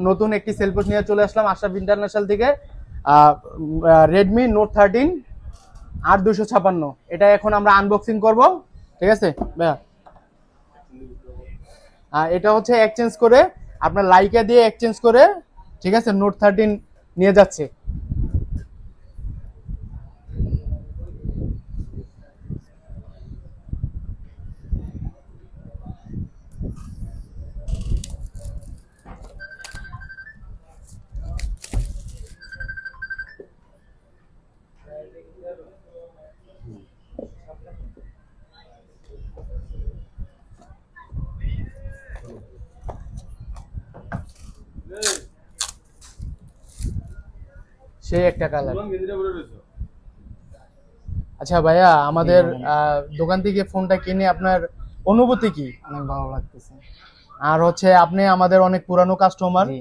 নতুন একটি সেলফোন নিয়ে চলে আসলাম আশরাফ ইন্টারন্যাশনাল থেকে। রেডমি নোট 13 8 256, এটা এখন আমরা আনবক্সিং করব। ঠিক আছে ভাইয়া, এটা হচ্ছে এক্সচেঞ্জ করে, আপনার লাইকা দিয়ে এক্সচেঞ্জ করে, ঠিক আছে, নোট 13 নিয়ে যাচ্ছে। সেই একটা কালার। আচ্ছা ভাইয়া, আমাদের দোকান থেকে ফোনটা কিনে আপনার অনুভূতি কি? অনেক ভালো লাগতেছে। আর হচ্ছে আপনি আমাদের অনেক পুরানো কাস্টমার, জি।